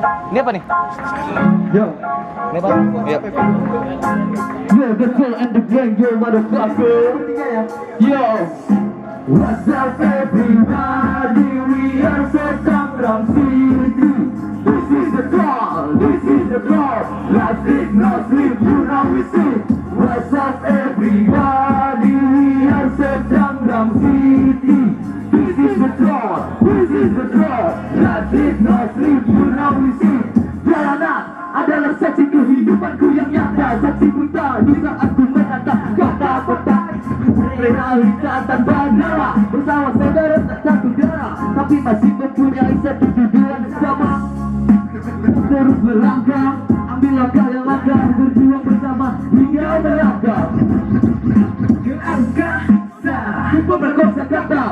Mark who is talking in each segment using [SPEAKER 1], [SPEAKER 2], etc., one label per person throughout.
[SPEAKER 1] Ini apa nih?
[SPEAKER 2] Yo,
[SPEAKER 1] Ini apa? Iya.
[SPEAKER 2] yo, the soul and the gang, yo, motherfucker. Yo, what's up everybody? We are from Tangerang City. This is the call, this is the call. Life is no sleep, you know we see. What's up everybody? We are from Tangerang City. This is the call, this is the call. Life is no sleep, you know we see. Jalanan adalah saksi kehidupanku yang nyata, saksi buta di saat ku menatap kata-kata. Realita tanpa nama, bersama saudara tak satu darah, tapi masih mempunyai satu tujuan sama. Terus melangkah, ambil langkah yang langkah, berjuang bersama hingga melangkah ke angkasa. Pemerkosa kata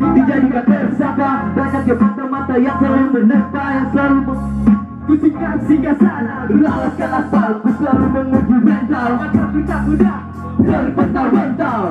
[SPEAKER 2] dijadikan tersangka, banyak yang mata-mata yang selalu menerpa, yang selalu kusikan singgah sana, beralaskan aspal, ku selalu menguji mental, maka kita mudah terpental-pental.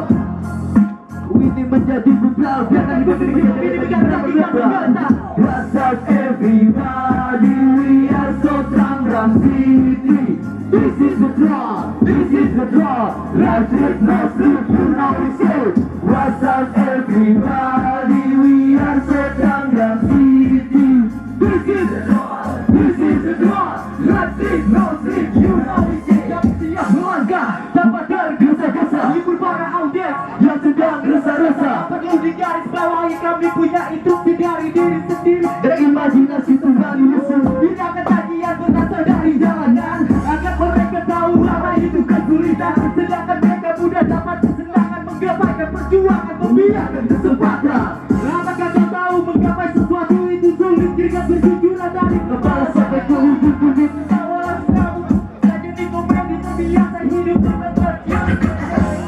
[SPEAKER 2] Ini menjadi brutal, biarkan kita what's up everybody, we are so Tangerang City. This is the draw, this is the draw. Life is no sleep, you know we say. What's up everybody, we are so Tangerang City. This is the draw, this is the draw. Life is no sleep, you know we say. Kami siap melangkah tanpa tergesa-gesa, hibur para audiens yang sedang resah-resah. Perlu digaris bawahi, kami punya instruksi dari diri sendiri, dan imajinasi Tuhan Yesus. Tindakan kajian berasal dari jalanan, agar mereka tahu apa itu kesulitan, sedangkan mereka mudah dapat kesenangan menggapaikan perjuangan, membiarkan kesempatan. Apakah kau tahu menggapai sesuatu itu sulit jika berjujuran dari kepala sampai ke ujung kulit? Awal kamu tak jadi komedi, terbiasa hidup dengan berjalan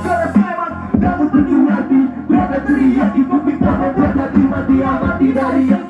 [SPEAKER 2] keras memang, namun penuh hati, berada teriak di kuping, tak membuat hati mati amati dari yang